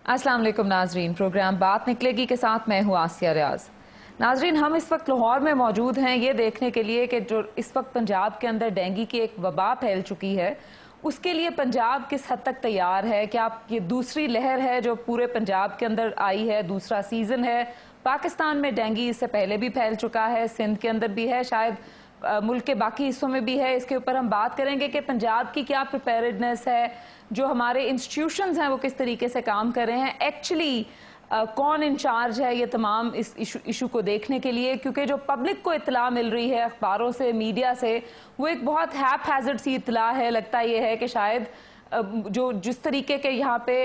अस्सलाम वालेकुम नाजरीन, प्रोग्राम बात निकलेगी के साथ मैं हूँ आसिया रियाज। नाजरीन, हम इस वक्त लाहौर में मौजूद हैं ये देखने के लिए कि जो इस वक्त पंजाब के अंदर डेंगू की एक वबा फैल चुकी है, उसके लिए पंजाब किस हद तक तैयार है। क्या ये दूसरी लहर है जो पूरे पंजाब के अंदर आई है, दूसरा सीजन है। पाकिस्तान में डेंगू इससे पहले भी फैल चुका है, सिंध के अंदर भी है, शायद मुल्क के बाकी हिस्सों में भी है। इसके ऊपर हम बात करेंगे कि पंजाब की क्या प्रिपेयर्डनेस है, जो हमारे इंस्टीट्यूशंस हैं वो किस तरीके से काम कर रहे हैं, एक्चुअली कौन इंचार्ज है ये तमाम इस इशू को देखने के लिए। क्योंकि जो पब्लिक को इत्तला मिल रही है अखबारों से, मीडिया से, वो एक बहुत हैप हैजर्ड सी इत्तला है। लगता ये है कि शायद जो जिस तरीके के यहाँ पे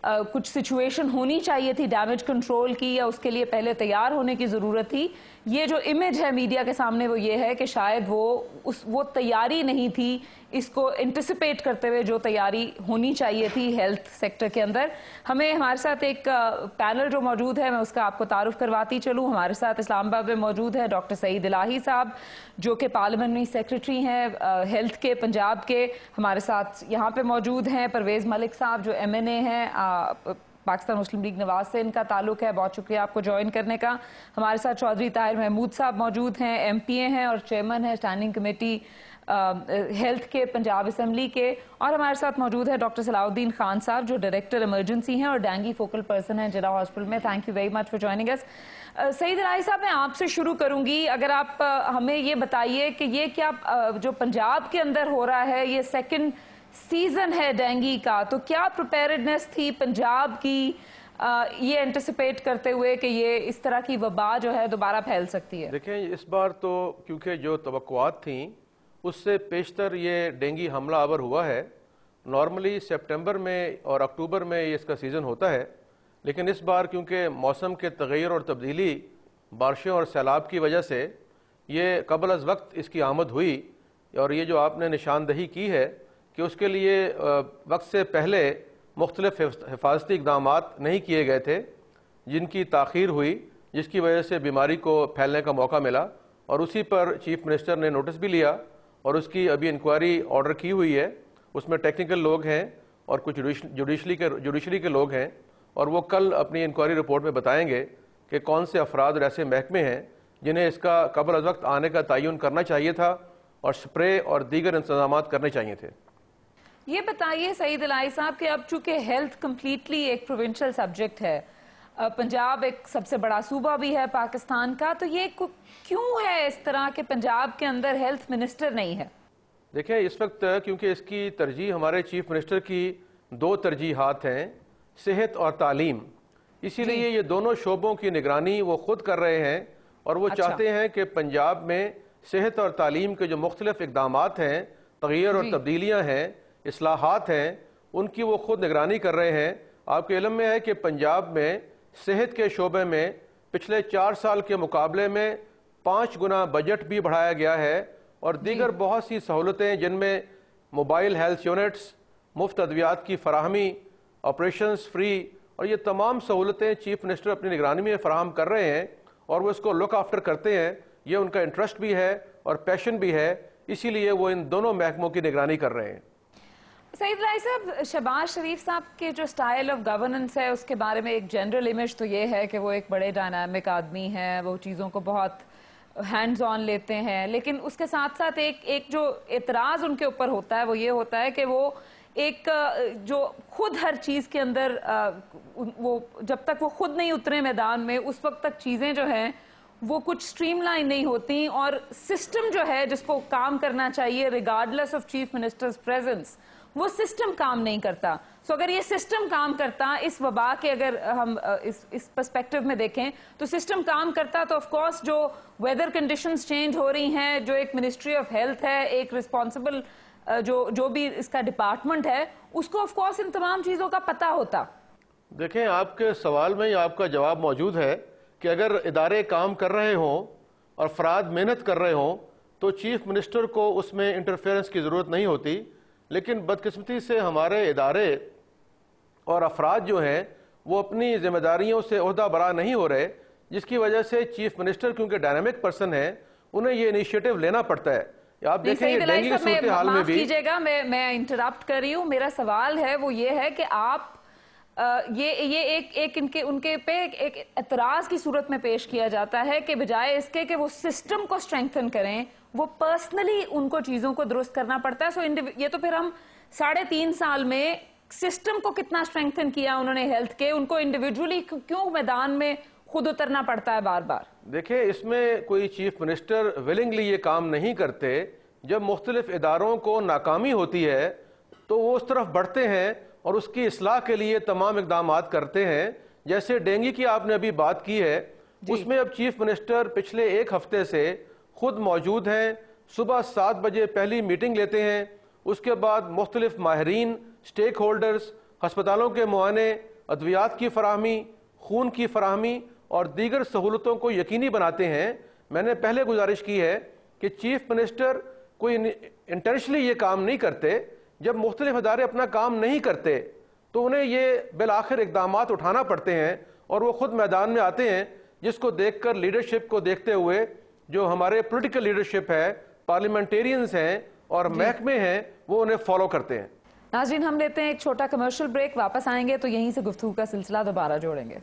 कुछ सिचुएशन होनी चाहिए थी डैमेज कंट्रोल की, या उसके लिए पहले तैयार होने की ज़रूरत थी, ये जो इमेज है मीडिया के सामने वो ये है कि शायद वो तैयारी नहीं थी, इसको एंटिसिपेट करते हुए जो तैयारी होनी चाहिए थी हेल्थ सेक्टर के अंदर। हमारे साथ एक पैनल जो मौजूद है, मैं उसका आपको तारुफ करवाती चलूँ। हमारे साथ इस्लामाबाद में मौजूद है डॉक्टर सईद इलाही साहब, जो कि पार्लियामेंट्री सेक्रेटरी हैं हेल्थ के पंजाब के। हमारे साथ यहाँ पे मौजूद हैं परवेज़ मलिक साहब, जो MNA हैं, पाकिस्तान मुस्लिम लीग नवाज से इनका ताल्लुक है। बहुत शुक्रिया आपको ज्वाइन करने का। हमारे साथ चौधरी ताहिर महमूद साहब मौजूद हैं, MPA हैं और चेयरमैन है स्टैंडिंग कमेटी हेल्थ के पंजाब असम्बली के। और हमारे साथ मौजूद है डॉक्टर सलाउद्दीन खान साहब, जो डायरेक्टर इमरजेंसी हैं और डेंगू फोकल पर्सन हैं जिला हॉस्पिटल में। Thank you very much for joining us. Saeed Elahi sahab, मैं आपसे शुरू करूंगी। अगर आप हमें ये बताइए कि ये क्या जो पंजाब के अंदर हो रहा है, ये सेकेंड सीजन है डेंगू का, तो क्या प्रिपेयर्डनेस थी पंजाब की ये एंटिसिपेट करते हुए कि ये इस तरह की वबा जो है दोबारा फैल सकती है? देखें, इस बार तो क्योंकि जो तवक्कुआत थी उससे पेशतर ये डेंगू हमला आवर हुआ है। नॉर्मली सितंबर में और अक्टूबर में ये इसका सीज़न होता है, लेकिन इस बार क्योंकि मौसम के तग़य्युर और तब्दीली, बारिशों और सैलाब की वजह से ये कबल अज़ वक्त इसकी आमद हुई। और ये जो आपने निशानदही की है कि उसके लिए वक्त से पहले मुख्तलिफ हिफाजती इक़दामात नहीं किए गए थे, जिनकी ताख़ीर हुई, जिसकी वजह से बीमारी को फैलने का मौका मिला। और उसी पर चीफ मिनिस्टर ने नोटिस भी लिया और उसकी अभी इंक्वायरी ऑर्डर की हुई है। उसमें टेक्निकल लोग हैं और कुछ जुडिशरी के लोग हैं, और वो कल अपनी इंक्वायरी रिपोर्ट में बताएंगे कि कौन से अफराद और ऐसे महकमे हैं जिन्हें इसका कबल अज़ वक्त आने का तयन करना चाहिए था और स्प्रे और दीगर इंतजाम करने चाहिए थे। ये बताइए सईद इलाही साहब कि अब चूंकि हेल्थ कम्प्लीटली एक प्रोविंशियल सब्जेक्ट है, पंजाब एक सबसे बड़ा सूबा भी है पाकिस्तान का, तो ये क्यों है इस तरह के पंजाब के अंदर हेल्थ मिनिस्टर नहीं है? देखें, इस वक्त क्योंकि इसकी तरजीह हमारे चीफ मिनिस्टर की दो तरजीहात हैं, सेहत और तालीम, इसीलिए ये दोनों शोबों की निगरानी वो खुद कर रहे हैं। और वो चाहते हैं कि पंजाब में सेहत और तालीम के जो मुख्तलिफ इक़दामात हैं, तग़य्युर और तब्दीलियाँ हैं, इस्लाहात हैं, उनकी वो खुद निगरानी कर रहे हैं। आपके इल्म में है कि पंजाब में सेहत के शोबे में पिछले 4 साल के मुकाबले में 5 गुना बजट भी बढ़ाया गया है, और दीगर बहुत सी सहूलतें जिनमें मोबाइल हेल्थ यूनिट्स, मुफ्त अद्वियात की फराहमी, ऑपरेशंस फ्री, और ये तमाम सहूलतें चीफ मिनिस्टर अपनी निगरानी में फराहम कर रहे हैं और वो इसको लुक आफ्टर करते हैं। ये उनका इंटरेस्ट भी है और पैशन भी है, इसीलिए वो इन दोनों महकमों की निगरानी कर रहे हैं। सईद इलाही साहब, शहबाज शरीफ साहब के जो स्टाइल ऑफ गवर्नेंस है उसके बारे में एक जनरल इमेज तो ये है कि वो एक बड़े डायनामिक आदमी हैं, वो चीज़ों को बहुत हैंड्स ऑन लेते हैं। लेकिन उसके साथ साथ एक जो एतराज़ उनके ऊपर होता है वो ये होता है कि वो एक जो खुद हर चीज़ के अंदर वो जब तक वो खुद नहीं उतरे मैदान में, उस वक्त तक चीज़ें जो हैं वो कुछ स्ट्रीमलाइन नहीं होती, और सिस्टम जो है जिसको काम करना चाहिए regardless of chief ministers presence, वो सिस्टम काम नहीं करता। सो अगर ये सिस्टम काम करता, इस वबा के अगर हम इस पर्सपेक्टिव में देखें तो सिस्टम काम करता, तो ऑफ कोर्स जो वेदर कंडीशंस चेंज हो रही हैं, जो एक मिनिस्ट्री ऑफ हेल्थ है, एक रिस्पॉन्सिबल जो भी इसका डिपार्टमेंट है, उसको ऑफ कोर्स इन तमाम चीज़ों का पता होता। देखें, आपके सवाल में ही आपका जवाब मौजूद है कि अगर इदारे काम कर रहे हों और अफराद मेहनत कर रहे हों तो चीफ मिनिस्टर को उसमें इंटरफेरेंस की ज़रूरत नहीं होती। लेकिन बदकिस्मती से हमारे इदारे और अफराद जो हैं वो अपनी जिम्मेदारियों से ओहदा बरा नहीं हो रहे, जिसकी वजह से चीफ मिनिस्टर क्योंकि डायनामिक पर्सन है, उन्हें ये इनिशिएटिव लेना पड़ता है। आप देखेंगे डेंगू की सूरत हाल में भी, कीजिएगा, मैं इंटरप्ट कर रही हूँ। मेरा सवाल है वो ये है कि आप یہ ایک ان کے پہ ایک اعتراض کی صورت میں پیش کیا جاتا ہے کہ بجائے اس کے کہ وہ سسٹم کو اسٹرینگتھن کریں، وہ پرسنلی ان کو چیزوں کو درست کرنا پڑتا ہے. یہ تو پھر ہم 3.5 سال میں سسٹم کو کتنا اسٹرینگتھن کیا انہوں نے ہیلتھ کے، ان کو انڈیویجولی کیوں میدان میں خود اترنا پڑتا ہے بار بار؟ دیکھیں، اس میں کوئی چیف منسٹر ولنگلی یہ کام نہیں کرتے. جب مختلف اداروں کو ناکامی ہوتی ہے تو وہ اس طرف بڑھتے ہیں اور اس کی اصلاح کے لیے تمام اقدامات کرتے ہیں. جیسے ڈینگی کی آپ نے ابھی بات کی ہے، اس میں اب چیف منسٹر پچھلے 1 ہفتے سے خود موجود ہیں. صبح 7 بجے پہلی میٹنگ لیتے ہیں، اس کے بعد مختلف ماہرین، سٹیک ہولڈرز، ہسپتالوں کے معائنے، ادویات کی فراہمی، خون کی فراہمی اور دیگر سہولتوں کو یقینی بناتے ہیں. میں نے پہلے گزارش کی ہے کہ چیف منسٹر کوئی انٹینشنلی یہ کام نہیں کرتے. جب مختلف ادارے اپنا کام نہیں کرتے تو انہیں یہ بالآخر اقدامات اٹھانا پڑتے ہیں اور وہ خود میدان میں آتے ہیں، جس کو دیکھ کر لیڈرشپ کو دیکھتے ہوئے جو ہمارے پولیٹیکل لیڈرشپ ہے، پارلیمنٹیرینز ہیں اور محکمے ہیں، وہ انہیں فالو کرتے ہیں. ناظرین، ہم لیتے ہیں ایک چھوٹا کمرشل بریک، واپس آئیں گے تو یہیں سے گفتگو کا سلسلہ دوبارہ جوڑیں گے.